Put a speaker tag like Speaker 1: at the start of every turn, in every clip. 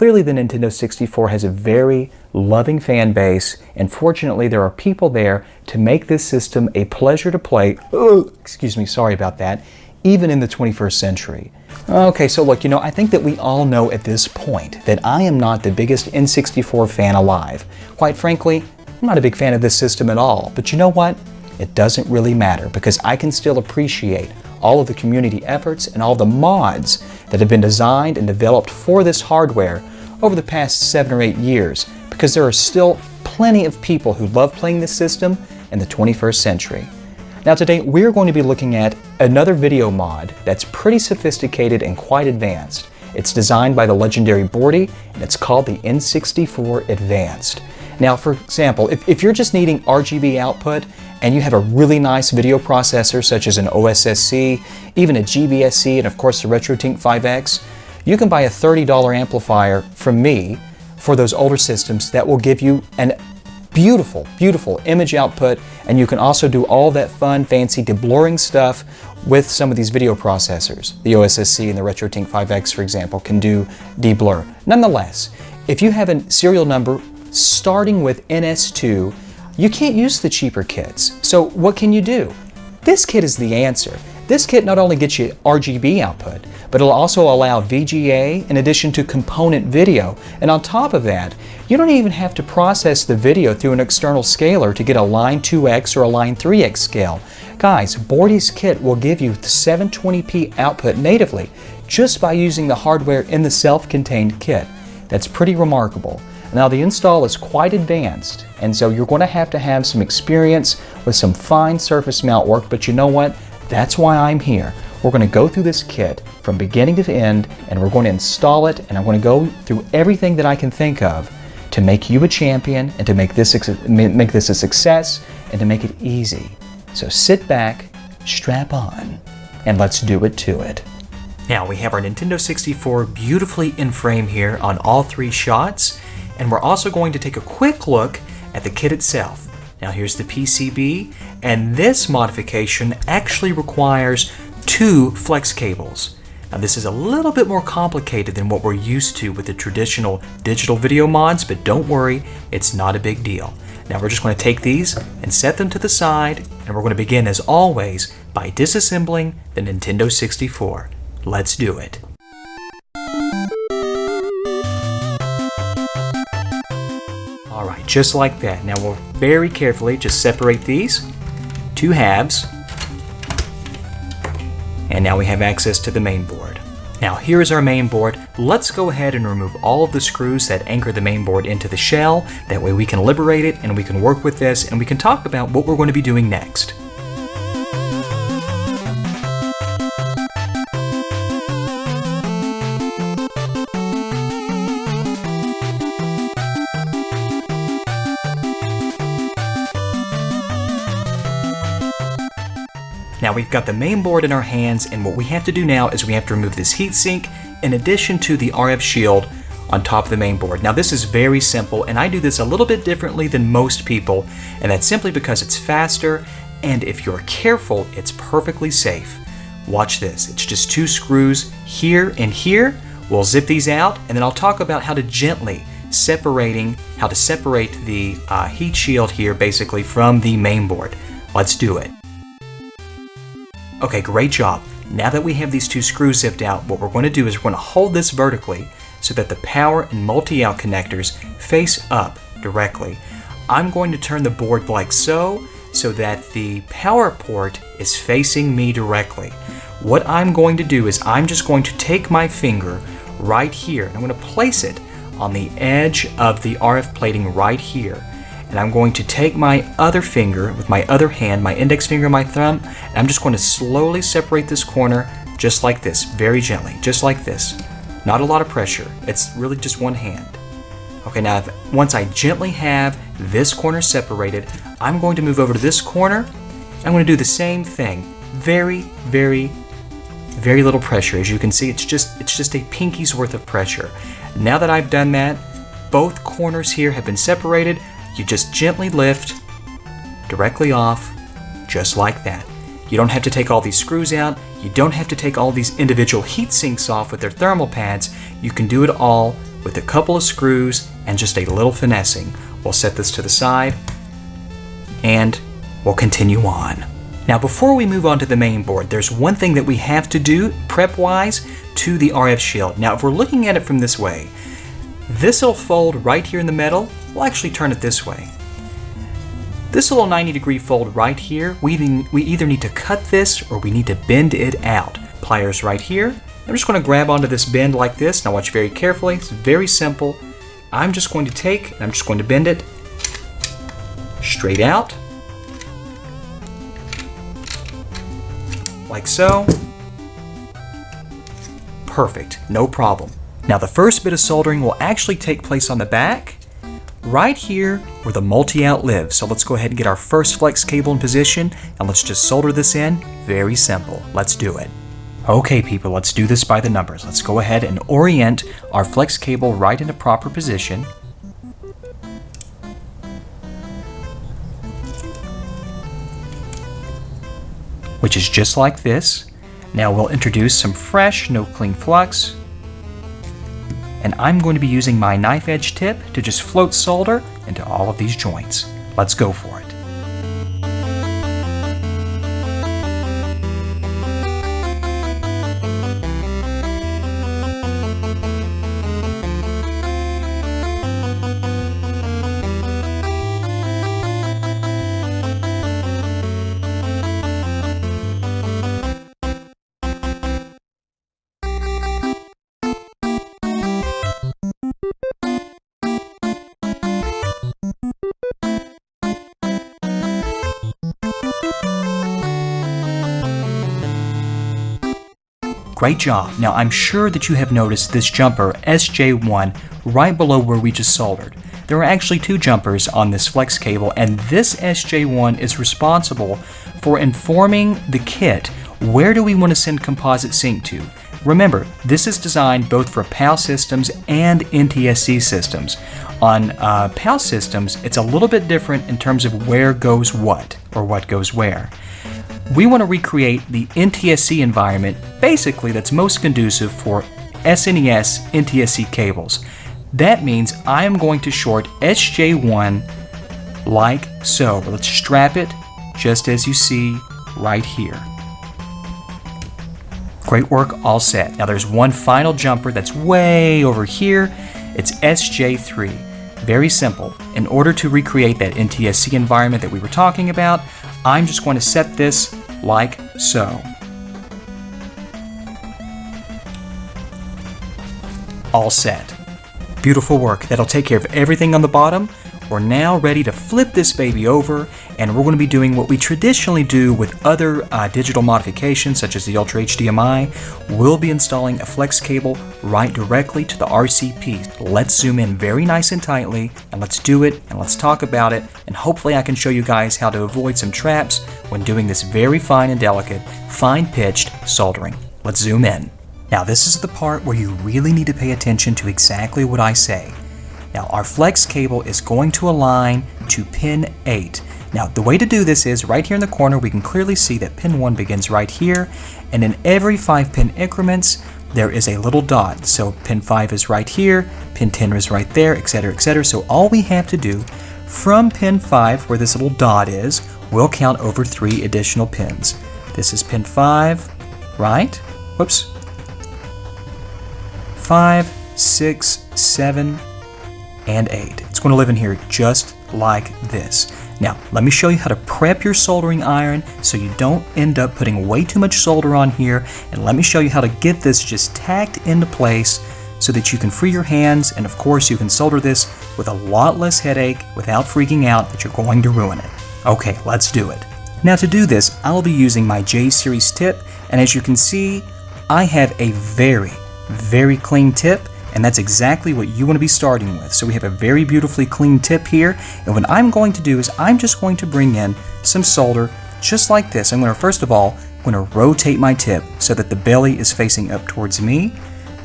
Speaker 1: Clearly the Nintendo 64 has a very loving fan base, and fortunately there are people there to make this system a pleasure to play, excuse me, sorry about that, even in the 21st century. Okay, so look, I think that we all know at this point that I am not the biggest N64 fan alive. Quite frankly, I'm not a big fan of this system at all, but you know what? It doesn't really matter because I can still appreciate all of the community efforts and all the mods that have been designed and developed for this hardware over the past 7 or 8 years, because there are still plenty of people who love playing this system in the 21st century. Now today we're going to be looking at another video mod that's pretty sophisticated and quite advanced. It's designed by the legendary Bordy, and it's called the N64 Advanced. Now for example, if you're just needing RGB output and you have a really nice video processor such as an OSSC, even a GBSC, and of course the RetroTink 5X, you can buy a $30 amplifier from me for those older systems that will give you an beautiful, beautiful image output, and you can also do all that fun, fancy deblurring stuff with some of these video processors. The OSSC and the RetroTink 5X, for example, can do deblur. Nonetheless, if you have a serial number starting with NS2, you can't use the cheaper kits. So what can you do? This kit is the answer. This kit not only gets you RGB output, but it'll also allow VGA in addition to component video. And on top of that, you don't even have to process the video through an external scaler to get a line 2x or a line 3x scale. Guys, Bordy's kit will give you 720p output natively just by using the hardware in the self-contained kit. That's pretty remarkable. Now the install is quite advanced, and so you're going to have some experience with some fine surface mount work, but you know what? That's why I'm here. We're going to go through this kit from beginning to end, and we're going to install it, and I'm going to go through everything that I can think of to make you a champion and to make this a success and to make it easy. So sit back, strap on, and let's do it to it. Now we have our Nintendo 64 beautifully in frame here on all 3 shots. And we're also going to take a quick look at the kit itself. Now here's the PCB, and this modification actually requires 2 flex cables. Now this is a little bit more complicated than what we're used to with the traditional digital video mods, but don't worry, it's not a big deal. Now we're just going to take these and set them to the side, and we're going to begin as always by disassembling the Nintendo 64. Let's do it. Alright, just like that. Now we'll very carefully just separate these 2 halves. And now we have access to the main board. Now here is our main board. Let's go ahead and remove all of the screws that anchor the main board into the shell. That way we can liberate it and we can work with this and we can talk about what we're going to be doing next. Now we've got the main board in our hands, and what we have to do now is we have to remove this heatsink in addition to the RF shield on top of the main board. Now this is very simple, and I do this a little bit differently than most people, and that's simply because it's faster, and if you're careful, it's perfectly safe. Watch this. It's just 2 screws here and here. We'll zip these out, and then I'll talk about how to separate the heat shield here basically from the main board. Let's do it. Okay, great job. Now that we have these 2 screws zipped out, what we're going to do is we're going to hold this vertically so that the power and multi-out connectors face up directly. I'm going to turn the board like so that the power port is facing me directly. What I'm going to do is I'm just going to take my finger right here, and I'm going to place it on the edge of the RF plating right here. And I'm going to take my other finger with my other hand, my index finger and my thumb, and I'm just going to slowly separate this corner just like this, very gently, just like this. Not a lot of pressure, it's really just one hand. Okay, now once I gently have this corner separated, I'm going to move over to this corner. I'm going to do the same thing. Very, very, very little pressure. As you can see, it's just a pinky's worth of pressure. Now that I've done that, both corners here have been separated. You just gently lift directly off, just like that. You don't have to take all these screws out. You don't have to take all these individual heat sinks off with their thermal pads. You can do it all with a couple of screws and just a little finessing. We'll set this to the side and we'll continue on. Now before we move on to the main board, there's one thing that we have to do prep-wise to the RF shield. Now if we're looking at it from this way, this will fold right here in the middle. We'll actually turn it this way. This little 90-degree fold right here, we either need to cut this or we need to bend it out. Pliers right here. I'm just going to grab onto this bend like this. Now watch very carefully. It's very simple. I'm just going to take and I'm just going to bend it straight out. Like so. Perfect. No problem. Now the first bit of soldering will actually take place on the back, right here where the multi-out lives. So let's go ahead and get our first flex cable in position and let's just solder this in. Very simple. Let's do it. Okay people, let's do this by the numbers. Let's go ahead and orient our flex cable right into proper position. Which is just like this. Now we'll introduce some fresh, no clean flux. And I'm going to be using my knife edge tip to just float solder into all of these joints. Let's go for it. Great job. Now I'm sure that you have noticed this jumper SJ1 right below where we just soldered. There are actually two jumpers on this flex cable, and this SJ1 is responsible for informing the kit where do we want to send composite sync to. Remember, this is designed both for PAL systems and NTSC systems. On PAL systems, it's a little bit different in terms of where goes what, or what goes where. We want to recreate the NTSC environment, basically that's most conducive for SNES NTSC cables. That means I am going to short SJ1 like so. Let's strap it just as you see right here. Great work, all set. Now there's one final jumper that's way over here. It's SJ3. Very simple. In order to recreate that NTSC environment that we were talking about, I'm just going to set this like so. All set. Beautiful work. That'll take care of everything on the bottom. We're now ready to flip this baby over, and we're going to be doing what we traditionally do with other digital modifications such as the Ultra HDMI. We'll be installing a flex cable right directly to the RCP. Let's zoom in very nice and tightly, and let's do it, and let's talk about it, and hopefully I can show you guys how to avoid some traps when doing this very fine and delicate, fine-pitched soldering. Let's zoom in. Now this is the part where you really need to pay attention to exactly what I say. Now our flex cable is going to align to pin 8. Now the way to do this is right here in the corner we can clearly see that pin 1 begins right here, and in every 5 pin increments there is a little dot. So pin 5 is right here, pin 10 is right there, etc, etc. So all we have to do from pin 5 where this little dot is, we'll count over 3 additional pins. This is pin 5, right? Whoops. 5, 6, 7, and 8. It's going to live in here just like this. Now, let me show you how to prep your soldering iron so you don't end up putting way too much solder on here, and let me show you how to get this just tacked into place so that you can free your hands, and of course you can solder this with a lot less headache without freaking out that you're going to ruin it. Okay, let's do it. Now to do this, I'll be using my J series tip, and as you can see, I have a very clean tip, and that's exactly what you want to be starting with. So we have a very beautifully clean tip here, and what I'm going to do is I'm just going to bring in some solder just like this. I'm going to first of all rotate my tip so that the belly is facing up towards me.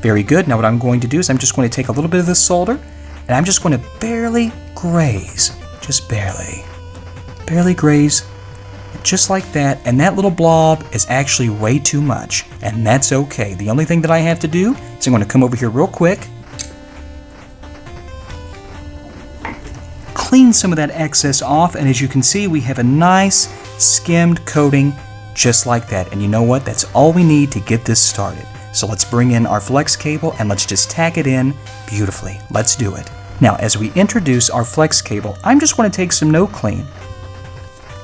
Speaker 1: Very good. Now what I'm going to do is I'm just going to take a little bit of this solder and I'm just going to barely graze, just barely graze, just like that, and that little blob is actually way too much, and that's okay. The only thing that I have to do is I'm going to come over here real quick, clean some of that excess off, and as you can see, we have a nice skimmed coating just like that. And you know what? That's all we need to get this started. So let's bring in our flex cable and let's just tack it in beautifully. Let's do it. Now, as we introduce our flex cable, I'm just going to take some no clean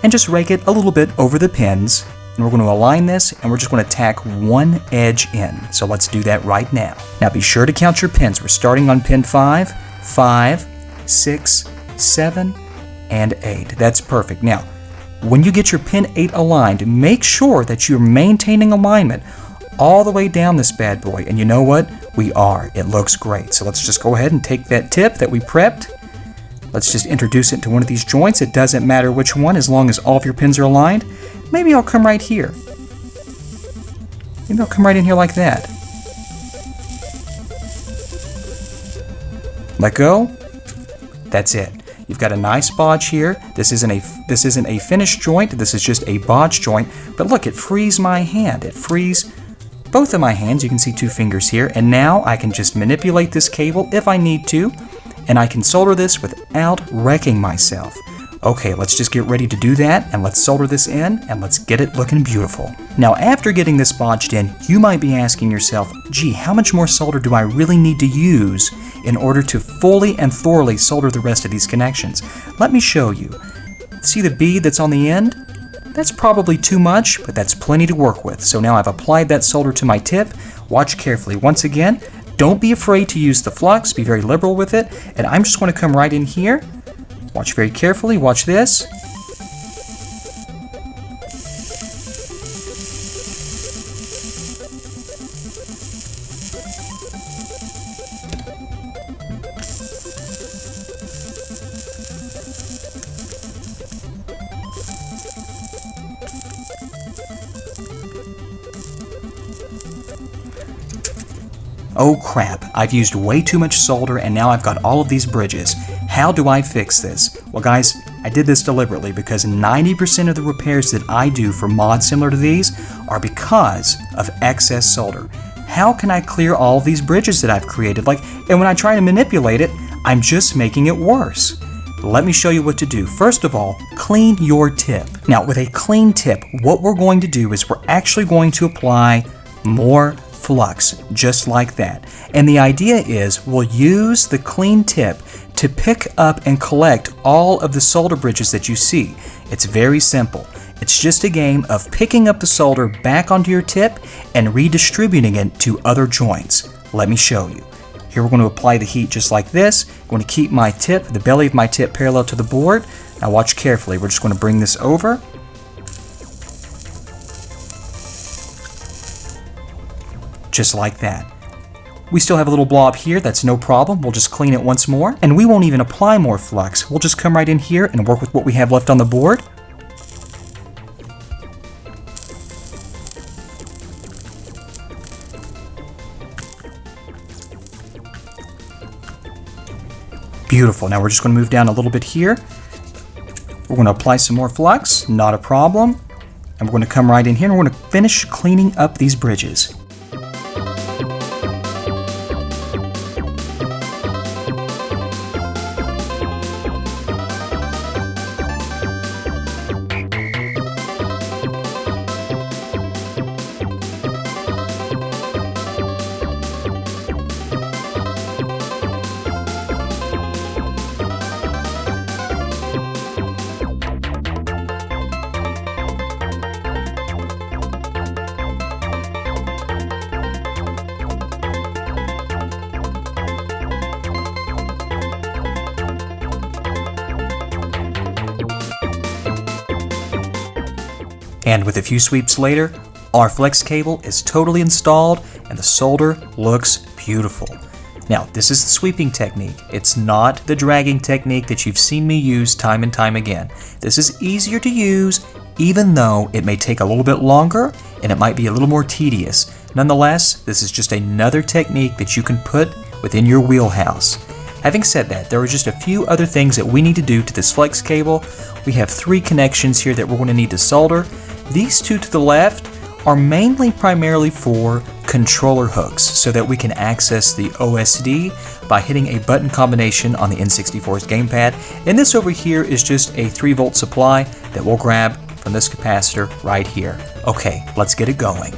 Speaker 1: and just rake it a little bit over the pins. And we're going to align this and we're just going to tack one edge in. So let's do that right now. Now be sure to count your pins. We're starting on pin 5, 5, 6, 7, and 8. That's perfect. Now, when you get your pin 8 aligned, make sure that you're maintaining alignment all the way down this bad boy. And you know what? We are. It looks great. So let's just go ahead and take that tip that we prepped. Let's just introduce it to one of these joints. It doesn't matter which one as long as all of your pins are aligned. Maybe I'll come right here. Maybe I'll come right in here like that. Let go. That's it. You've got a nice bodge here. This isn't a finished joint. This is just a bodge joint. But look, it frees my hand. It frees both of my hands. You can see 2 fingers here. And now I can just manipulate this cable if I need to. And I can solder this without wrecking myself. Okay, let's just get ready to do that, and let's solder this in, and let's get it looking beautiful. Now, after getting this bodged in, you might be asking yourself, gee, how much more solder do I really need to use in order to fully and thoroughly solder the rest of these connections? Let me show you. See the bead that's on the end? That's probably too much, but that's plenty to work with. So now I've applied that solder to my tip. Watch carefully. Once again, don't be afraid to use the flux. Be very liberal with it. And I'm just going to come right in here. Watch very carefully. Watch this. Oh crap, I've used way too much solder and now I've got all of these bridges. How do I fix this? Well guys, I did this deliberately because 90% of the repairs that I do for mods similar to these are because of excess solder. How can I clear all of these bridges that I've created? And when I try to manipulate it, I'm just making it worse. Let me show you what to do. First of all, clean your tip. Now with a clean tip, what we're going to do is we're actually going to apply more flux, just like that. And the idea is we'll use the clean tip to pick up and collect all of the solder bridges that you see. It's very simple. It's just a game of picking up the solder back onto your tip and redistributing it to other joints. Let me show you. Here we're going to apply the heat just like this. I'm going to keep my tip, the belly of my tip, parallel to the board. Now watch carefully. We're just going to bring this over. Just like that. We still have a little blob here, that's no problem. We'll just clean it once more. And we won't even apply more flux. We'll just come right in here and work with what we have left on the board. Beautiful. Now we're just going to move down a little bit here. We're going to apply some more flux, not a problem. And we're going to come right in here and we're going to finish cleaning up these bridges. And with a few sweeps later, our flex cable is totally installed and the solder looks beautiful. Now, this is the sweeping technique. It's not the dragging technique that you've seen me use time and time again. This is easier to use, even though it may take a little bit longer and it might be a little more tedious. Nonetheless, this is just another technique that you can put within your wheelhouse. Having said that, there are just a few other things that we need to do to this flex cable. We have 3 connections here that we're going to need to solder. These 2 to the left are primarily for controller hooks so that we can access the OSD by hitting a button combination on the N64's gamepad. And this over here is just a 3-volt supply that we'll grab from this capacitor right here. Okay, let's get it going.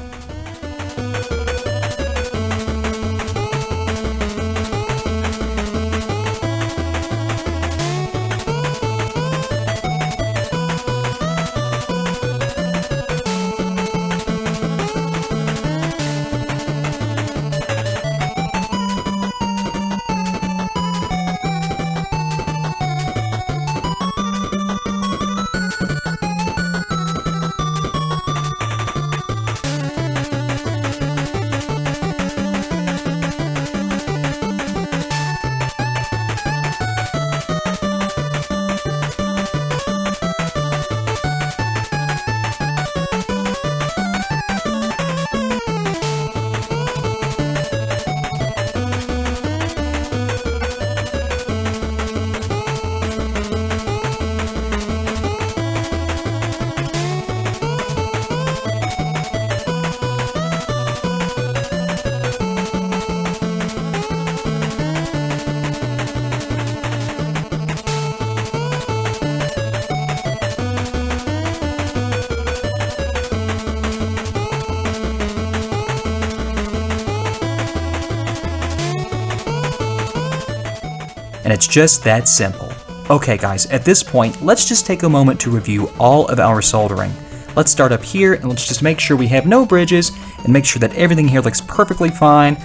Speaker 1: And it's just that simple. Okay guys, at this point, let's just take a moment to review all of our soldering. Let's start up here and let's just make sure we have no bridges and make sure that everything here looks perfectly fine.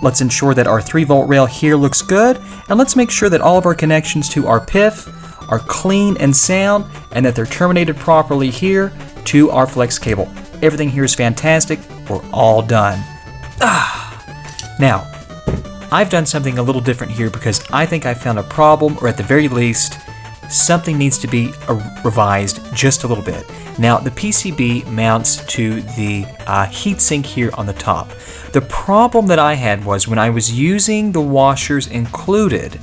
Speaker 1: Let's ensure that our 3-volt rail here looks good, and let's make sure that all of our connections to our PIF are clean and sound and that they're terminated properly here to our flex cable. Everything here is fantastic. We're all done. Now, I've done something a little different here because I think I found a problem, or at the very least, something needs to be revised just a little bit. Now, the PCB mounts to the heatsink here on the top. The problem that I had was when I was using the washers included,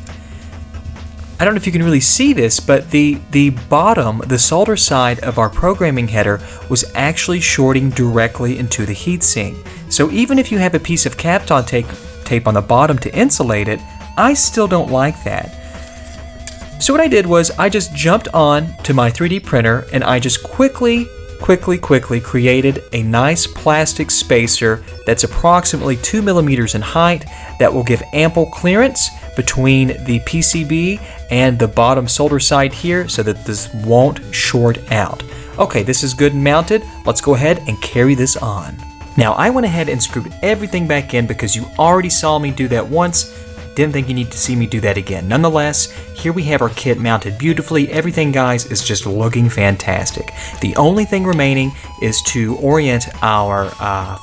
Speaker 1: I don't know if you can really see this, but the bottom, the solder side of our programming header was actually shorting directly into the heatsink. So even if you have a piece of Kapton tape on the bottom to insulate it, I still don't like that. So what I did was I just jumped on to my 3D printer and I just quickly created a nice plastic spacer that's approximately 2 millimeters in height that will give ample clearance between the PCB and the bottom solder side here so that this won't short out. Okay, this is good and mounted. Let's go ahead and carry this on. Now, I went ahead and screwed everything back in because you already saw me do that once. Didn't think you need to see me do that again. Nonetheless, here we have our kit mounted beautifully. Everything, guys, is just looking fantastic. The only thing remaining is to orient our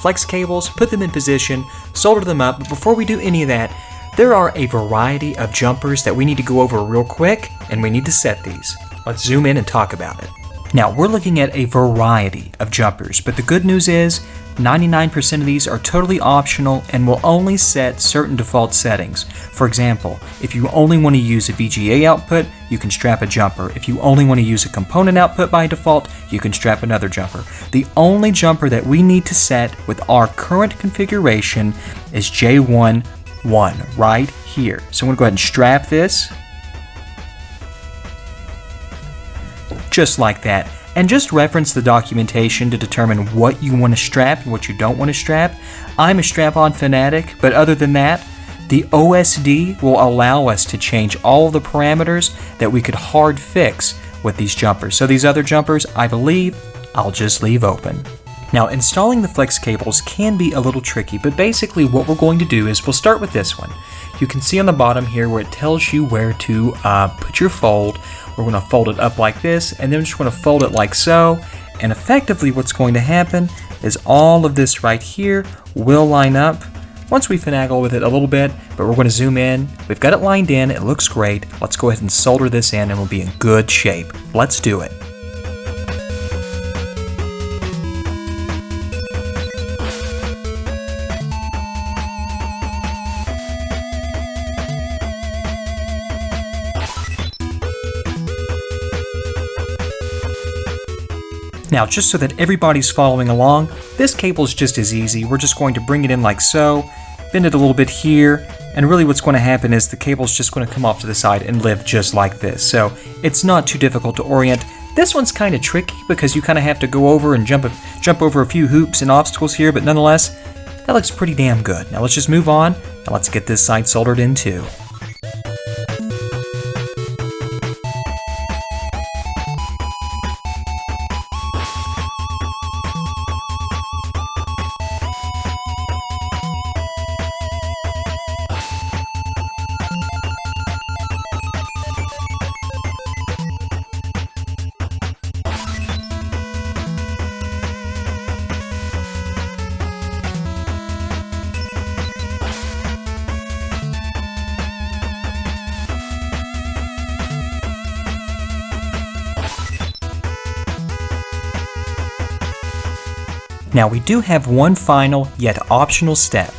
Speaker 1: flex cables, put them in position, solder them up. But before we do any of that, there are a variety of jumpers that we need to go over real quick, and we need to set these. Let's zoom in and talk about it. Now, we're looking at a variety of jumpers, but the good news is 99% of these are totally optional and will only set certain default settings. For example, if you only want to use a VGA output, you can strap a jumper. If you only want to use a component output by default, you can strap another jumper. The only jumper that we need to set with our current configuration is J11 right here. So I'm going to go ahead and strap this. Just like that. And just reference the documentation to determine what you want to strap and what you don't want to strap. I'm a strap-on fanatic, but other than that, the OSD will allow us to change all of the parameters that we could hard fix with these jumpers. So these other jumpers, I believe, I'll just leave open. Now, installing the flex cables can be a little tricky, but basically what we're going to do is we'll start with this one. You can see on the bottom here where it tells you where to put your fold. We're going to fold it up like this, and then we're just going to fold it like so. And effectively what's going to happen is all of this right here will line up once we finagle with it a little bit, but we're going to zoom in. We've got it lined in. It looks great. Let's go ahead and solder this in and we'll be in good shape. Let's do it. Now, just so that everybody's following along, this cable is just as easy. We're just going to bring it in like so, bend it a little bit here, and really what's going to happen is the cable's just going to come off to the side and live just like this. So it's not too difficult to orient. This one's kind of tricky because you kind of have to go over and jump over a few hoops and obstacles here, but nonetheless, that looks pretty damn good. Now let's just move on, and let's get this side soldered in too. Now we do have one final yet optional step.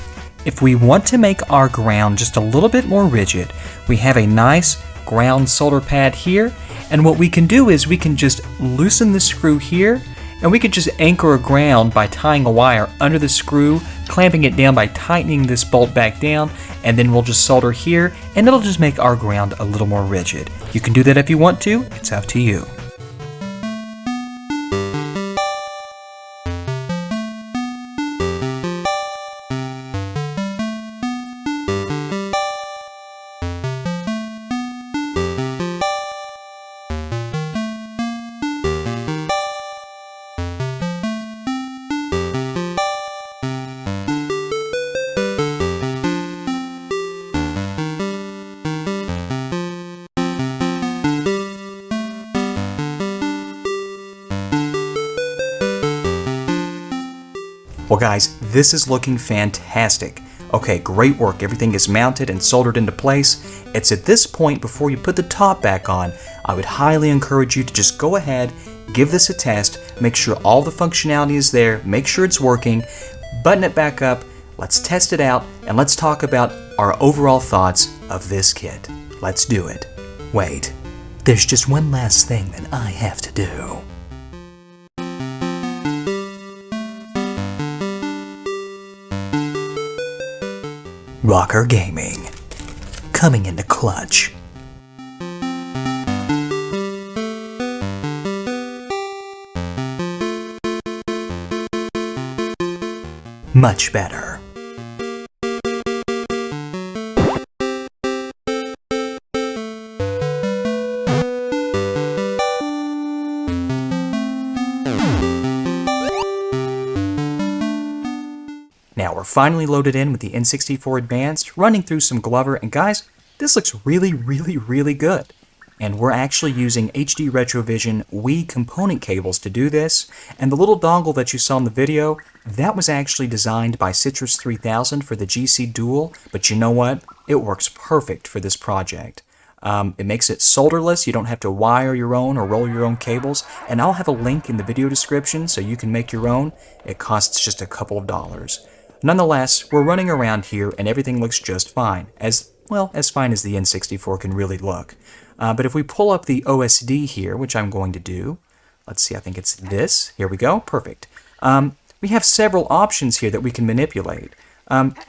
Speaker 1: If we want to make our ground just a little bit more rigid, we have a nice ground solder pad here, and what we can do is we can just loosen the screw here, and we could just anchor a ground by tying a wire under the screw, clamping it down by tightening this bolt back down, and then we'll just solder here, and it'll just make our ground a little more rigid. You can do that if you want to, it's up to you. Well guys, this is looking fantastic. Okay, great work. Everything is mounted and soldered into place. It's at this point, before you put the top back on, I would highly encourage you to just go ahead, give this a test, make sure all the functionality is there, make sure it's working, button it back up, let's test it out, and let's talk about our overall thoughts of this kit. Let's do it. Wait, there's just one last thing that I have to do. Rocker Gaming, coming into clutch. Much better. Now we're finally loaded in with the N64 Advanced, running through some Glover, and guys, this looks really good. And we're actually using HD Retrovision Wii component cables to do this, and the little dongle that you saw in the video, that was actually designed by Citrus 3000 for the GC Dual, but you know what? It works perfect for this project. It makes it solderless, you don't have to wire your own or roll your own cables, and I'll have a link in the video description so you can make your own. It costs just a couple of dollars. Nonetheless, we're running around here and everything looks just fine, as fine as the N64 can really look. But if we pull up the OSD here, which I'm going to do, let's see, I think it's this. Here we go, perfect. We have several options here that we can manipulate.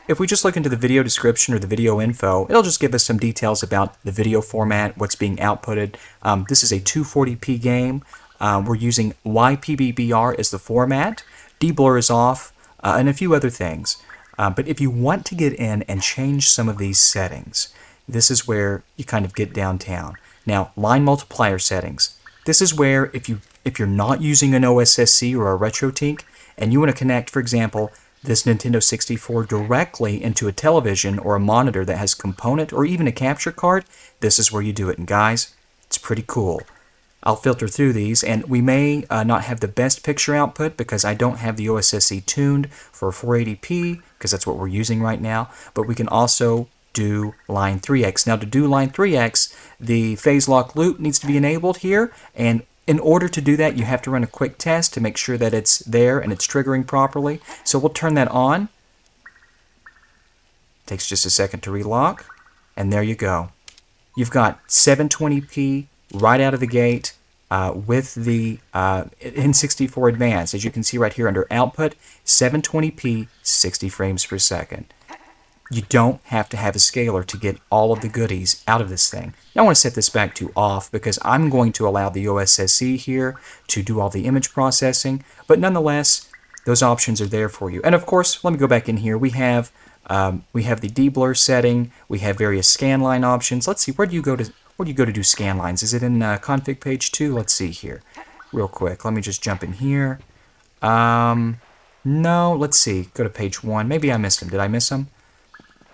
Speaker 1: If we just look into the video description or the video info, it'll just give us some details about the video format, what's being outputted. This is a 240p game. We're using YPbPr as the format. Deblur is off. And a few other things. But if you want to get in and change some of these settings, this is where you kind of get downtown. Now, line multiplier settings. This is where if you're not using an OSSC or a RetroTink, and you want to connect, for example, this Nintendo 64 directly into a television or a monitor that has component or even a capture card, this is where you do it. And guys, it's pretty cool. I'll filter through these, and we may not have the best picture output because I don't have the OSSC tuned for 480p, because that's what we're using right now, but we can also do line 3x. Now to do line 3x, the phase lock loop needs to be enabled here, and in order to do that, you have to run a quick test to make sure that it's there and it's triggering properly. So we'll turn that on. Takes just a second to relock, and there you go. You've got 720p right out of the gate. with the N64 Advanced. As you can see right here under Output, 720p, 60 frames per second. You don't have to have a scaler to get all of the goodies out of this thing. Now I want to set this back to off because I'm going to allow the OSSC here to do all the image processing, but nonetheless, those options are there for you. And of course, let me go back in here. We have the deblur setting. We have various scan line options. Let's see, where do you go to do scan lines? Is it in config page 2? Let's see here, real quick. Let me just jump in here. No, let's see. Go to page 1. Maybe I missed them. Did I miss them?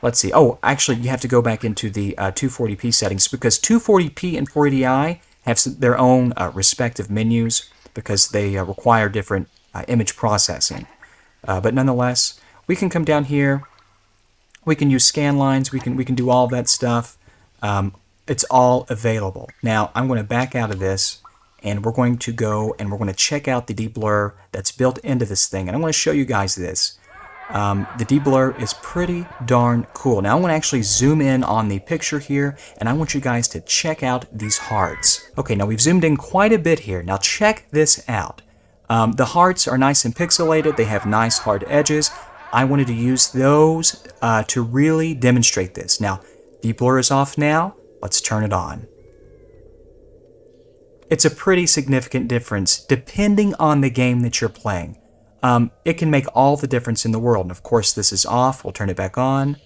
Speaker 1: Let's see. Oh, actually, you have to go back into the 240p settings because 240p and 480i have their own respective menus because they require different image processing. But nonetheless, we can come down here. We can use scan lines. We can do all that stuff. It's all available. Now, I'm going to back out of this, and we're going to go and we're going to check out the deblur that's built into this thing. And I'm going to show you guys this. The deblur is pretty darn cool. Now I'm going to actually zoom in on the picture here, and I want you guys to check out these hearts. Okay, now we've zoomed in quite a bit here. Now check this out. The hearts are nice and pixelated. They have nice hard edges. I wanted to use those to really demonstrate this. Now, deblur is off now. Let's turn it on. It's a pretty significant difference depending on the game that you're playing. It can make all the difference in the world. And of course, this is off. We'll turn it back on.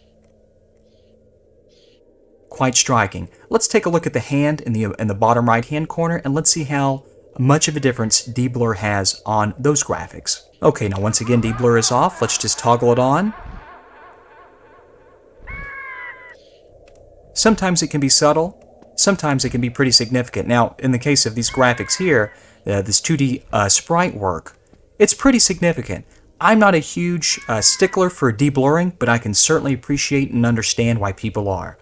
Speaker 1: Quite striking. Let's take a look at the hand in the bottom right-hand corner, and let's see how much of a difference deblur has on those graphics. Okay, now once again, deblur is off. Let's just toggle it on. Sometimes it can be subtle. Sometimes it can be pretty significant. Now, in the case of these graphics here, this 2D sprite work, it's pretty significant. I'm not a huge stickler for deblurring, but I can certainly appreciate and understand why people are.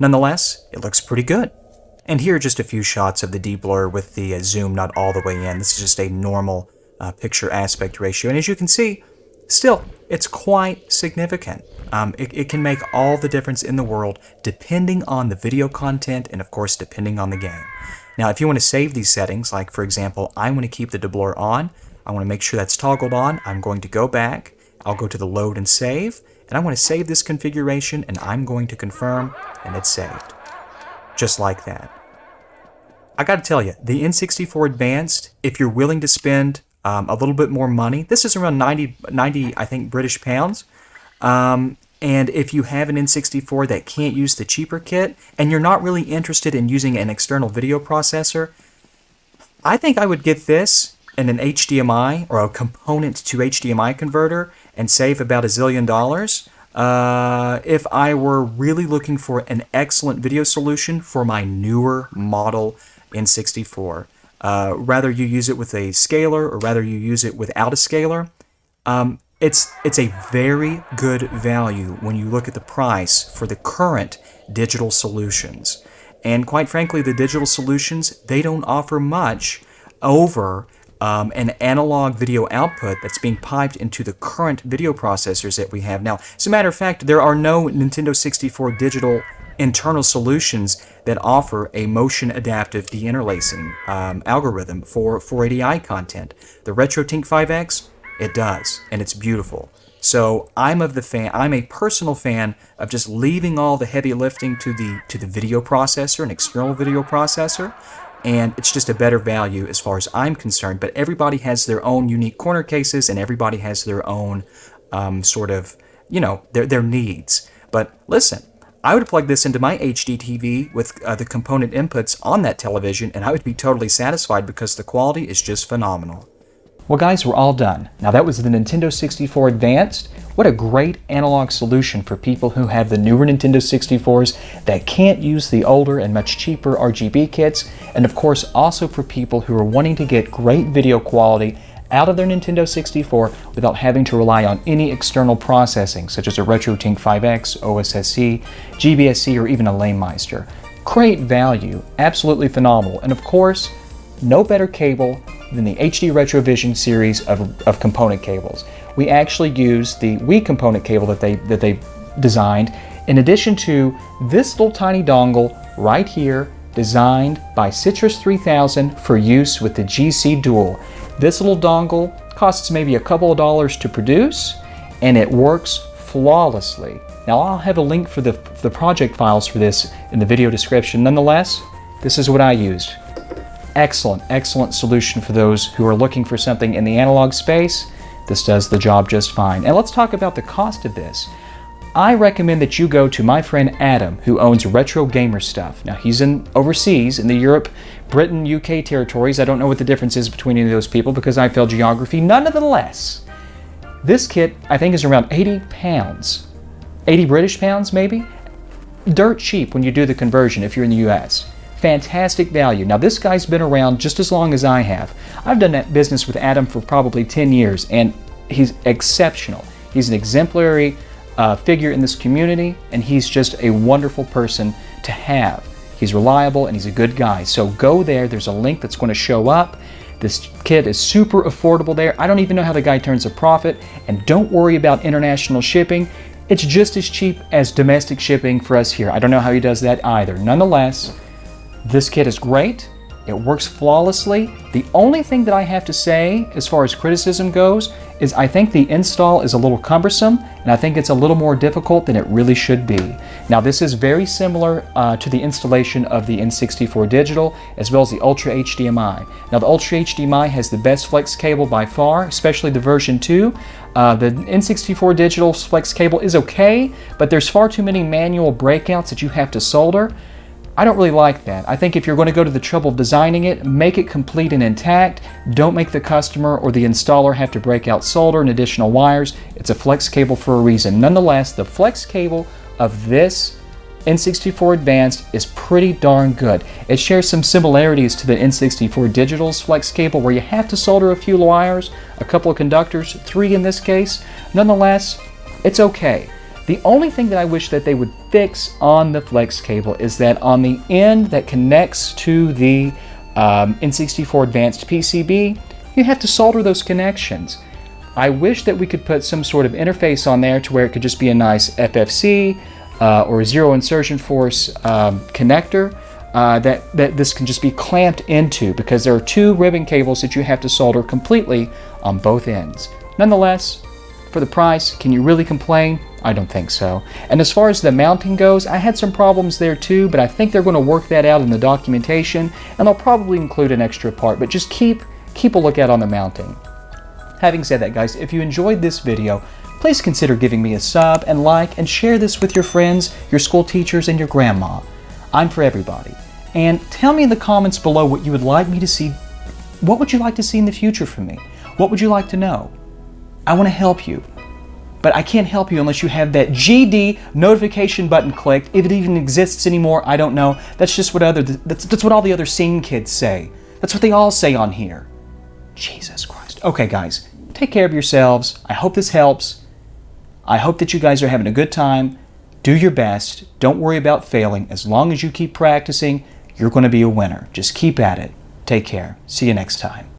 Speaker 1: Nonetheless, it looks pretty good. And here are just a few shots of the deblur with the zoom not all the way in. This is just a normal picture aspect ratio. And as you can see, still, it's quite significant. It can make all the difference in the world depending on the video content and, of course, depending on the game. Now, if you want to save these settings, like, for example, I want to keep the deblur on, I want to make sure that's toggled on. I'm going to go back. I'll go to the load and save. And I want to save this configuration, and I'm going to confirm, and it's saved. Just like that. I got to tell you, the N64 Advanced, if you're willing to spend a little bit more money, this is around 90 I think, British pounds. And if you have an N64 that can't use the cheaper kit, and you're not really interested in using an external video processor, I think I would get this and an HDMI or a component to HDMI converter and save about $1 zillion. If I were really looking for an excellent video solution for my newer model N64, rather you use it with a scaler or rather you use it without a scaler, it's a very good value when you look at the price for the current digital solutions. And quite frankly, the digital solutions, they don't offer much over an analog video output that's being piped into the current video processors that we have now. As a matter of fact, there are no Nintendo 64 digital internal solutions that offer a motion adaptive deinterlacing algorithm for 480i content. The RetroTink 5X, it does, and it's beautiful. So I'm a personal fan of just leaving all the heavy lifting to the video processor, an external video processor. And it's just a better value as far as I'm concerned. But everybody has their own unique corner cases, and everybody has their own sort of, their needs. But listen, I would plug this into my HD TV with the component inputs on that television, and I would be totally satisfied because the quality is just phenomenal. Well, guys, we're all done. Now, that was the Nintendo 64 Advanced. What a great analog solution for people who have the newer Nintendo 64s that can't use the older and much cheaper RGB kits, and of course also for people who are wanting to get great video quality out of their Nintendo 64 without having to rely on any external processing, such as a RetroTink 5X, OSSC, GBSC, or even a LaneMeister. Great value, absolutely phenomenal, and of course, no better cable than the HD Retrovision series of component cables. We actually use the Wii component cable that they designed, in addition to this little tiny dongle right here designed by Citrus 3000 for use with the GC Dual. This little dongle costs maybe a couple of dollars to produce, and it works flawlessly. Now I'll have a link for the project files for this in the video description. Nonetheless, this is what I used. Excellent, excellent solution for those who are looking for something in the analog space. This does the job just fine. And let's talk about the cost of this. I recommend that you go to my friend Adam, who owns Retro Gamer Stuff. Now he's overseas in the Europe, Britain, UK territories. I don't know what the difference is between any of those people because I failed geography. Nonetheless, this kit I think is around 80 pounds. 80 British pounds maybe? Dirt cheap when you do the conversion if you're in the US. Fantastic value. Now this guy's been around just as long as I have. I've done that business with Adam for probably 10 years and he's exceptional. He's an exemplary figure in this community and he's just a wonderful person to have. He's reliable and he's a good guy. So go there, there's a link that's going to show up. This kit is super affordable there. I don't even know how the guy turns a profit, and don't worry about international shipping. It's just as cheap as domestic shipping for us here. I don't know how he does that either. Nonetheless, this kit is great. It works flawlessly. The only thing that I have to say as far as criticism goes is I think the install is a little cumbersome and I think it's a little more difficult than it really should be. Now this is very similar to the installation of the N64 Digital as well as the Ultra HDMI. Now the Ultra HDMI has the best flex cable by far, especially the version 2. The N64 Digital's flex cable is okay, but there's far too many manual breakouts that you have to solder. I don't really like that. I think if you're going to go to the trouble of designing it, make it complete and intact. Don't make the customer or the installer have to break out solder and additional wires. It's a flex cable for a reason. Nonetheless, the flex cable of this N64 Advanced is pretty darn good. It shares some similarities to the N64 Digital's flex cable where you have to solder a few wires, a couple of conductors, 3 in this case. Nonetheless, it's okay. The only thing that I wish that they would fix on the flex cable is that on the end that connects to the N64 Advanced PCB, you have to solder those connections. I wish that we could put some sort of interface on there to where it could just be a nice FFC or a zero insertion force connector that this can just be clamped into, because there are 2 ribbon cables that you have to solder completely on both ends. Nonetheless, for the price, can you really complain? I don't think so. And as far as the mounting goes, I had some problems there too, but I think they're going to work that out in the documentation, and they'll probably include an extra part, but just keep a lookout on the mounting. Having said that, guys, if you enjoyed this video, please consider giving me a sub and like, and share this with your friends, your school teachers, and your grandma. I'm for everybody. And tell me in the comments below what you would like me to see. What would you like to see in the future from me? What would you like to know? I want to help you. But I can't help you unless you have that GD notification button clicked. If it even exists anymore, I don't know. That's just what that's what all the other scene kids say. That's what they all say on here. Jesus Christ. Okay, guys, take care of yourselves. I hope this helps. I hope that you guys are having a good time. Do your best. Don't worry about failing. As long as you keep practicing, you're going to be a winner. Just keep at it. Take care. See you next time.